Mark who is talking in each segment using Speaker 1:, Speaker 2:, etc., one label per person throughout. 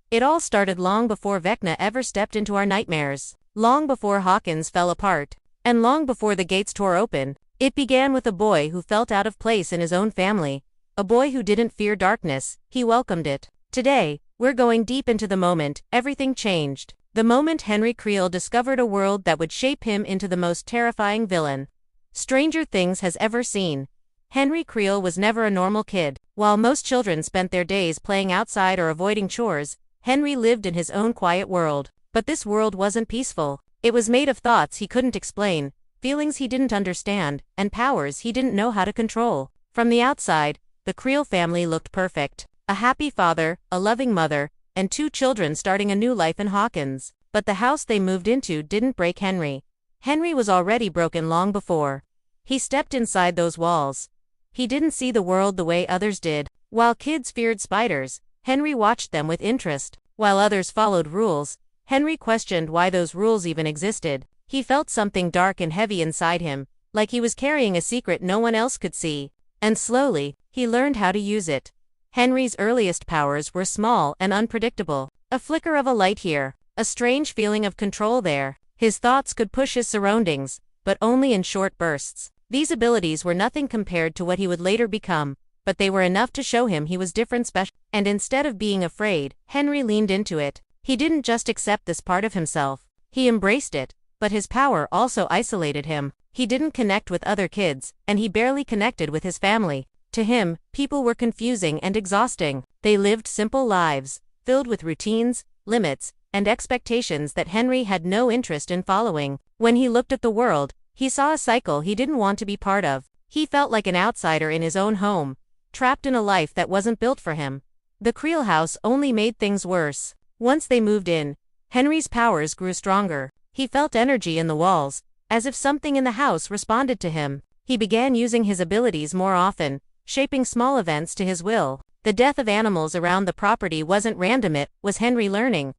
Speaker 1: It all started long before Vecna ever stepped into our nightmares. Long before Hawkins fell apart. And long before the gates tore open. It began with a boy who felt out of place in his own family. A boy who didn't fear darkness, he welcomed it. Today, we're going deep into the moment everything changed. The moment Henry Creel discovered a world that would shape him into the most terrifying villain Stranger Things has ever seen. Henry Creel was never a normal kid. While most children spent their days playing outside or avoiding chores, Henry lived in his own quiet world. But this world wasn't peaceful. It was made of thoughts he couldn't explain, feelings he didn't understand, and powers he didn't know how to control. From the outside, the Creel family looked perfect. A happy father, a loving mother, and 2 children starting a new life in Hawkins. But the house they moved into didn't break Henry. Henry was already broken long before he stepped inside those walls. He didn't see the world the way others did. While kids feared spiders, Henry watched them with interest. While others followed rules, Henry questioned why those rules even existed. He felt something dark and heavy inside him, like he was carrying a secret no one else could see. And slowly, he learned how to use it. Henry's earliest powers were small and unpredictable. A flicker of a light here, a strange feeling of control there. His thoughts could push his surroundings, but only in short bursts. These abilities were nothing compared to what he would later become, but they were enough to show him he was different, special. And instead of being afraid, Henry leaned into it. He didn't just accept this part of himself. He embraced it, but his power also isolated him. He didn't connect with other kids, and he barely connected with his family. To him, people were confusing and exhausting. They lived simple lives, filled with routines, limits, and expectations that Henry had no interest in following. When he looked at the world, he saw a cycle he didn't want to be part of. He felt like an outsider in his own home, trapped in a life that wasn't built for him. The Creel house only made things worse. Once they moved in, Henry's powers grew stronger. He felt energy in the walls, as if something in the house responded to him. He began using his abilities more often, shaping small events to his will. The death of animals around the property wasn't random, it was Henry learning,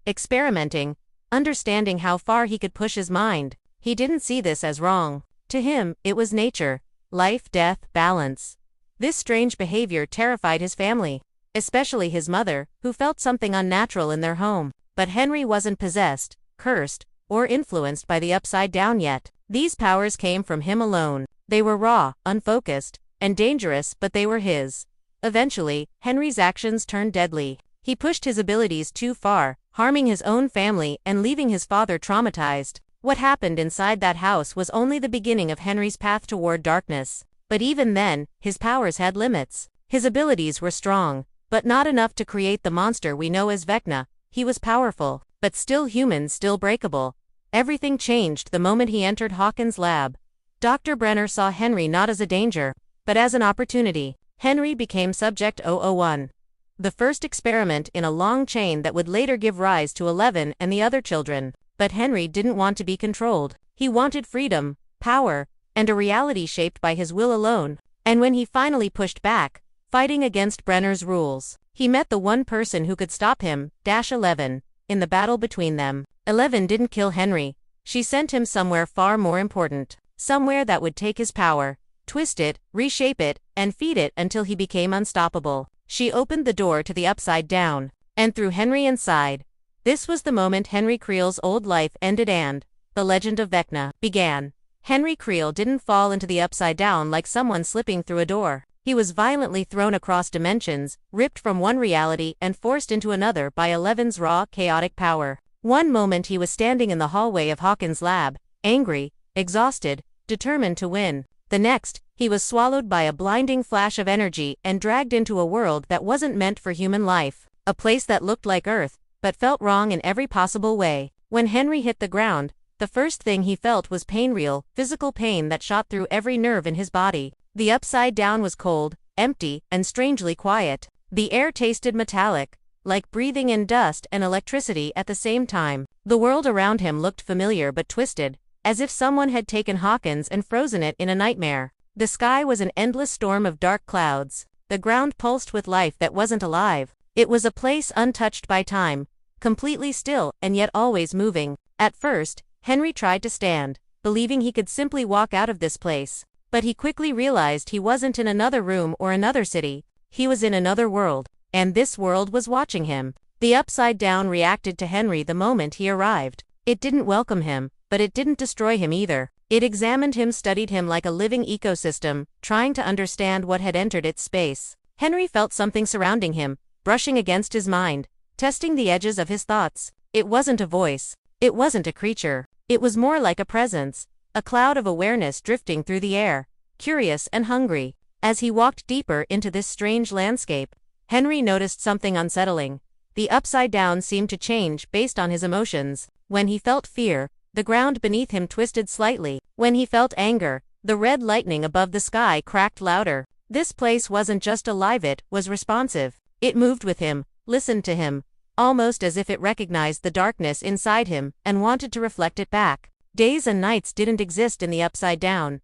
Speaker 1: experimenting, understanding how far he could push his mind. He didn't see this as wrong. To him, it was nature. Life, death, balance. This strange behavior terrified his family, especially his mother, who felt something unnatural in their home. But Henry wasn't possessed, cursed, or influenced by the upside down yet. These powers came from him alone. They were raw, unfocused, and dangerous, but they were his. Eventually, Henry's actions turned deadly. He pushed his abilities too far, harming his own family and leaving his father traumatized. What happened inside that house was only the beginning of Henry's path toward darkness. But even then, his powers had limits. His abilities were strong, but not enough to create the monster we know as Vecna. He was powerful, but still human, still breakable. Everything changed the moment he entered Hawkins' lab. Dr. Brenner saw Henry not as a danger, but as an opportunity. Henry became Subject 001. The first experiment in a long chain that would later give rise to 11 and the other children. But Henry didn't want to be controlled. He wanted freedom, power, and a reality shaped by his will alone. And when he finally pushed back, fighting against Brenner's rules, he met the one person who could stop him, 11, in the battle between them. 11 didn't kill Henry. She sent him somewhere far more important. Somewhere that would take his power, twist it, reshape it, and feed it until he became unstoppable. She opened the door to the upside down, and threw Henry inside. This was the moment Henry Creel's old life ended and the legend of Vecna began. Henry Creel didn't fall into the upside down like someone slipping through a door. He was violently thrown across dimensions, ripped from one reality and forced into another by 11's raw, chaotic power. One moment he was standing in the hallway of Hawkins' lab, angry, exhausted, determined to win. The next, he was swallowed by a blinding flash of energy and dragged into a world that wasn't meant for human life. A place that looked like Earth, but felt wrong in every possible way. When Henry hit the ground, the first thing he felt was pain, real, physical pain that shot through every nerve in his body. The upside down was cold, empty, and strangely quiet. The air tasted metallic, like breathing in dust and electricity at the same time. The world around him looked familiar but twisted, as if someone had taken Hawkins and frozen it in a nightmare. The sky was an endless storm of dark clouds. The ground pulsed with life that wasn't alive. It was a place untouched by time, completely still and yet always moving. At first, Henry tried to stand, believing he could simply walk out of this place. But he quickly realized he wasn't in another room or another city. He was in another world, and this world was watching him. The Upside Down reacted to Henry the moment he arrived. It didn't welcome him, but it didn't destroy him either. It examined him, studied him like a living ecosystem, trying to understand what had entered its space. Henry felt something surrounding him, brushing against his mind, testing the edges of his thoughts. It wasn't a voice. It wasn't a creature. It was more like a presence, a cloud of awareness drifting through the air, curious and hungry. As he walked deeper into this strange landscape, Henry noticed something unsettling. The Upside Down seemed to change based on his emotions. When he felt fear, the ground beneath him twisted slightly. When he felt anger, the red lightning above the sky cracked louder. This place wasn't just alive, it was responsive. It moved with him, listened to him, almost as if it recognized the darkness inside him and wanted to reflect it back. Days and nights didn't exist in the Upside Down.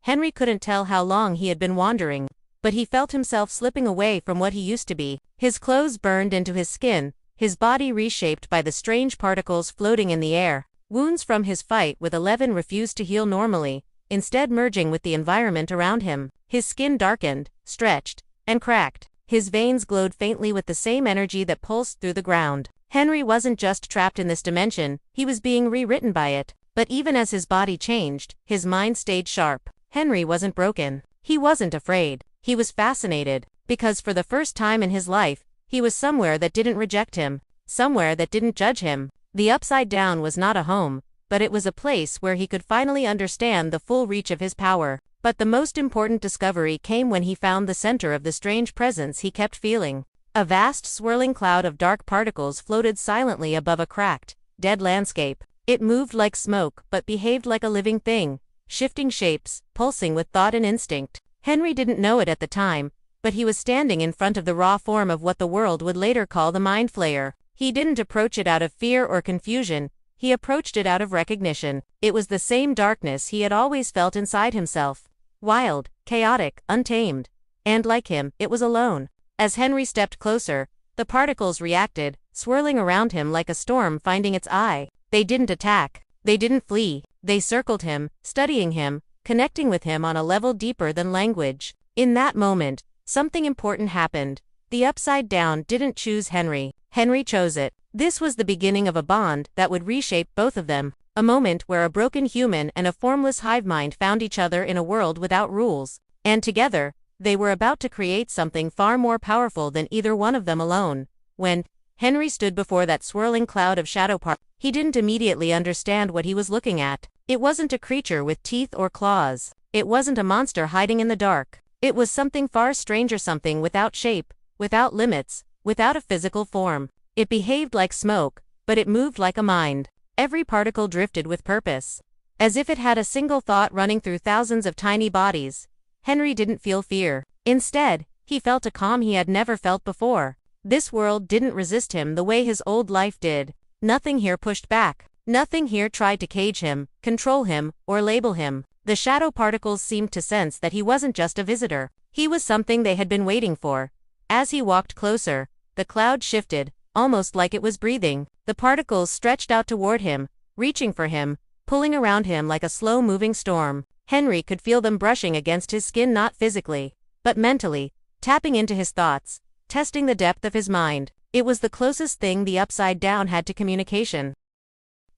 Speaker 1: Henry couldn't tell how long he had been wandering, but he felt himself slipping away from what he used to be. His clothes burned into his skin, his body reshaped by the strange particles floating in the air. Wounds from his fight with 11 refused to heal normally, instead merging with the environment around him. His skin darkened, stretched, and cracked. His veins glowed faintly with the same energy that pulsed through the ground. Henry wasn't just trapped in this dimension, he was being rewritten by it. But even as his body changed, his mind stayed sharp. Henry wasn't broken. He wasn't afraid. He was fascinated, because for the first time in his life, he was somewhere that didn't reject him, somewhere that didn't judge him. The Upside Down was not a home, but it was a place where he could finally understand the full reach of his power. But the most important discovery came when he found the center of the strange presence he kept feeling. A vast swirling cloud of dark particles floated silently above a cracked, dead landscape. It moved like smoke but behaved like a living thing, shifting shapes, pulsing with thought and instinct. Henry didn't know it at the time, but he was standing in front of the raw form of what the world would later call the Mind Flayer. He didn't approach it out of fear or confusion, he approached it out of recognition. It was the same darkness he had always felt inside himself. Wild, chaotic, untamed. And like him, it was alone. As Henry stepped closer, the particles reacted, swirling around him like a storm finding its eye. They didn't attack. They didn't flee. They circled him, studying him, connecting with him on a level deeper than language. In that moment, something important happened. The Upside Down didn't choose Henry. Henry chose it. This was the beginning of a bond that would reshape both of them. A moment where a broken human and a formless hive-mind found each other in a world without rules. And together, they were about to create something far more powerful than either one of them alone. When Henry stood before that swirling cloud of shadow particles, he didn't immediately understand what he was looking at. It wasn't a creature with teeth or claws. It wasn't a monster hiding in the dark. It was something far stranger, something without shape, without limits, without a physical form. It behaved like smoke, but it moved like a mind. Every particle drifted with purpose, as if it had a single thought running through thousands of tiny bodies. Henry didn't feel fear. Instead, he felt a calm he had never felt before. This world didn't resist him the way his old life did. Nothing here pushed back. Nothing here tried to cage him, control him, or label him. The shadow particles seemed to sense that he wasn't just a visitor. He was something they had been waiting for. As he walked closer, the cloud shifted, almost like it was breathing. The particles stretched out toward him, reaching for him, pulling around him like a slow-moving storm. Henry could feel them brushing against his skin, not physically, but mentally, tapping into his thoughts, testing the depth of his mind. It was the closest thing the Upside Down had to communication.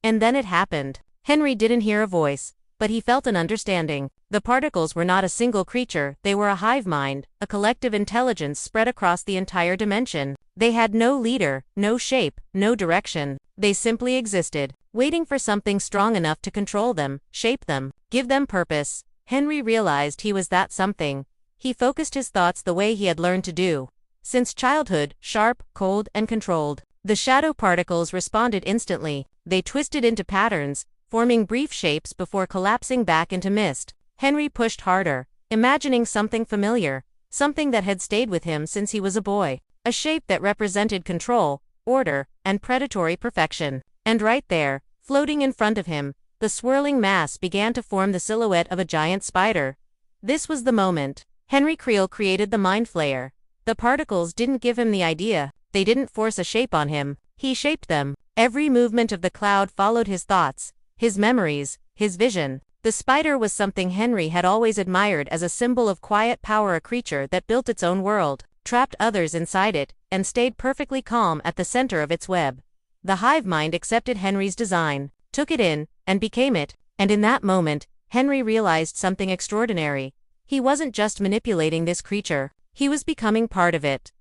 Speaker 1: And then it happened. Henry didn't hear a voice, but he felt an understanding. The particles were not a single creature, they were a hive mind, a collective intelligence spread across the entire dimension. They had no leader, no shape, no direction. They simply existed, waiting for something strong enough to control them, shape them, give them purpose. Henry realized he was that something. He focused his thoughts the way he had learned to do. Since childhood, sharp, cold, and controlled. The shadow particles responded instantly. They twisted into patterns, forming brief shapes before collapsing back into mist. Henry pushed harder, imagining something familiar, something that had stayed with him since he was a boy. A shape that represented control, order, and predatory perfection. And right there, floating in front of him, the swirling mass began to form the silhouette of a giant spider. This was the moment. Henry Creel created the Mind Flayer. The particles didn't give him the idea. They didn't force a shape on him. He shaped them. Every movement of the cloud followed his thoughts, his memories, his vision. The spider was something Henry had always admired as a symbol of quiet power, a creature that built its own world, trapped others inside it, and stayed perfectly calm at the center of its web. The hive mind accepted Henry's design, took it in, and became it, and in that moment, Henry realized something extraordinary. He wasn't just manipulating this creature, he was becoming part of it.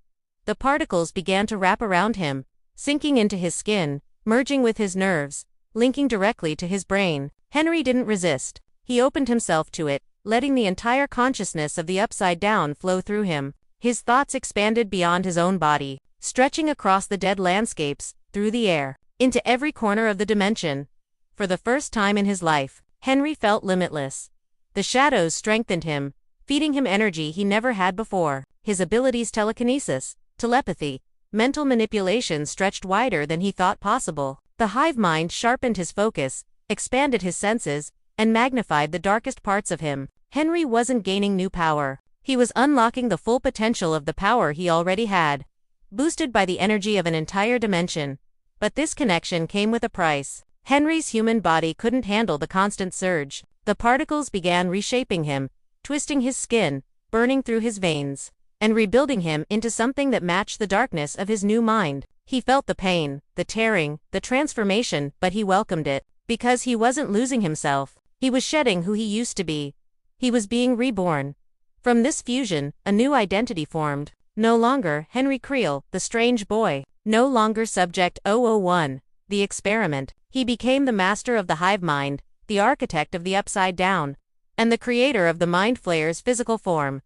Speaker 1: The particles began to wrap around him, sinking into his skin, merging with his nerves, linking directly to his brain. Henry didn't resist. He opened himself to it, letting the entire consciousness of the Upside Down flow through him. His thoughts expanded beyond his own body, stretching across the dead landscapes, through the air, into every corner of the dimension. For the first time in his life, Henry felt limitless. The shadows strengthened him, feeding him energy he never had before. His abilities telekinesis, telepathy, mental manipulation stretched wider than he thought possible. The hive mind sharpened his focus, expanded his senses, and magnified the darkest parts of him. Henry wasn't gaining new power. He was unlocking the full potential of the power he already had, boosted by the energy of an entire dimension. But this connection came with a price. Henry's human body couldn't handle the constant surge. The particles began reshaping him, twisting his skin, burning through his veins, and rebuilding him into something that matched the darkness of his new mind. He felt the pain, the tearing, the transformation, but he welcomed it, because he wasn't losing himself. He was shedding who he used to be. He was being reborn. From this fusion, a new identity formed. No longer Henry Creel, the strange boy. No longer Subject 001, the experiment. He became the master of the hive mind, the architect of the Upside Down, and the creator of the Mind Flayer's physical form.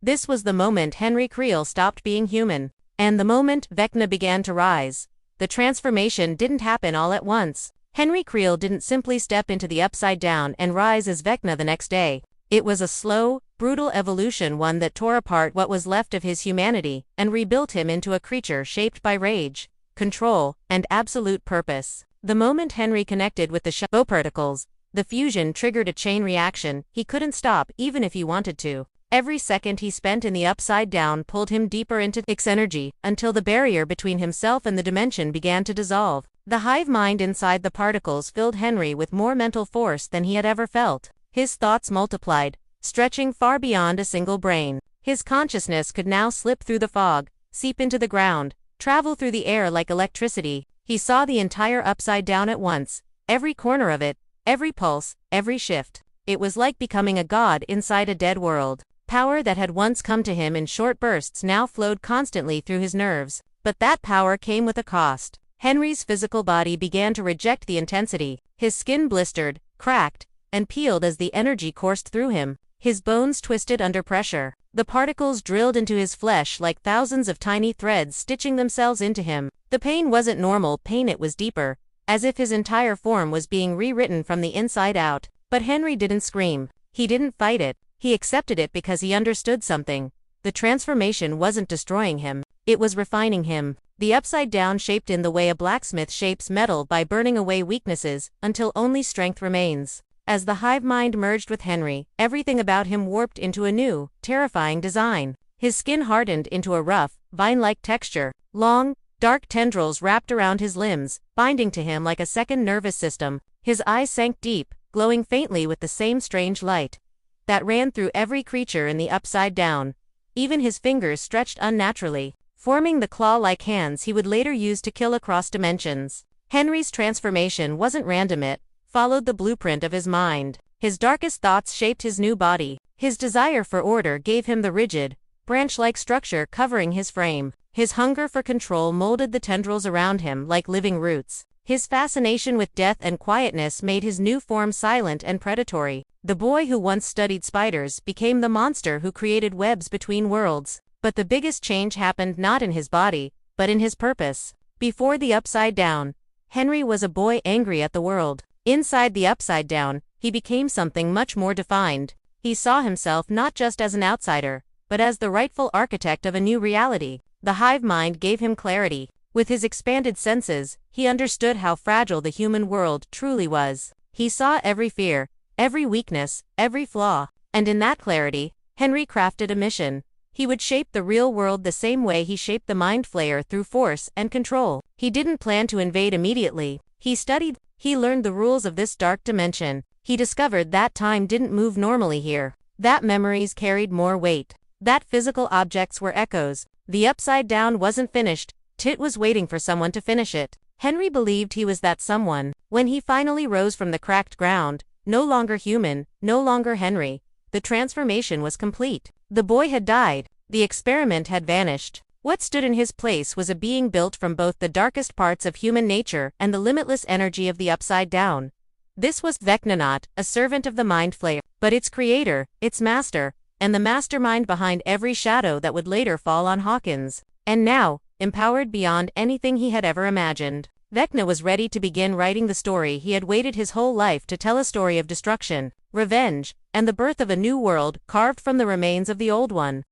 Speaker 1: This was the moment Henry Creel stopped being human, and the moment Vecna began to rise. The transformation didn't happen all at once. Henry Creel didn't simply step into the Upside Down and rise as Vecna the next day. It was a slow, brutal evolution, one that tore apart what was left of his humanity and rebuilt him into a creature shaped by rage, control, and absolute purpose. The moment Henry connected with the shadow particles, the fusion triggered a chain reaction he couldn't stop even if he wanted to. Every second he spent in the Upside Down pulled him deeper into its energy, until the barrier between himself and the dimension began to dissolve. The hive mind inside the particles filled Henry with more mental force than he had ever felt. His thoughts multiplied, stretching far beyond a single brain. His consciousness could now slip through the fog, seep into the ground, travel through the air like electricity. He saw the entire Upside Down at once, every corner of it, every pulse, every shift. It was like becoming a god inside a dead world. Power that had once come to him in short bursts now flowed constantly through his nerves. But that power came with a cost. Henry's physical body began to reject the intensity. His skin blistered, cracked, and peeled as the energy coursed through him. His bones twisted under pressure. The particles drilled into his flesh like thousands of tiny threads stitching themselves into him. The pain wasn't normal pain, it was deeper, as if his entire form was being rewritten from the inside out. But Henry didn't scream. He didn't fight it. He accepted it because he understood something. The transformation wasn't destroying him. It was refining him. The Upside Down shaped in the way a blacksmith shapes metal, by burning away weaknesses until only strength remains. As the hive mind merged with Henry, everything about him warped into a new, terrifying design. His skin hardened into a rough, vine-like texture. Long, dark tendrils wrapped around his limbs, binding to him like a second nervous system. His eyes sank deep, glowing faintly with the same strange light that ran through every creature in the Upside Down. Even his fingers stretched unnaturally, forming the claw-like hands he would later use to kill across dimensions. Henry's transformation wasn't random, it followed the blueprint of his mind. His darkest thoughts shaped his new body. His desire for order gave him the rigid, branch-like structure covering his frame. His hunger for control molded the tendrils around him like living roots. His fascination with death and quietness made his new form silent and predatory. The boy who once studied spiders became the monster who created webs between worlds. But the biggest change happened not in his body, but in his purpose. Before the Upside Down, Henry was a boy angry at the world. Inside the Upside Down, he became something much more defined. He saw himself not just as an outsider, but as the rightful architect of a new reality. The hive mind gave him clarity. With his expanded senses, he understood how fragile the human world truly was. He saw every fear, every weakness, every flaw. And in that clarity, Henry crafted a mission. He would shape the real world the same way he shaped the Mind Flayer, through force and control. He didn't plan to invade immediately. He studied. He learned the rules of this dark dimension. He discovered that time didn't move normally here. That memories carried more weight. That physical objects were echoes. The Upside Down wasn't finished, Tit was waiting for someone to finish it. Henry believed he was that someone. When he finally rose from the cracked ground, no longer human, no longer Henry, the transformation was complete. The boy had died. The experiment had vanished. What stood in his place was a being built from both the darkest parts of human nature and the limitless energy of the Upside Down. This was Vecna, not a servant of the Mind Flayer, but its creator, its master, and the mastermind behind every shadow that would later fall on Hawkins. And now, empowered beyond anything he had ever imagined, Vecna was ready to begin writing the story he had waited his whole life to tell, a story of destruction, revenge, and the birth of a new world carved from the remains of the old one.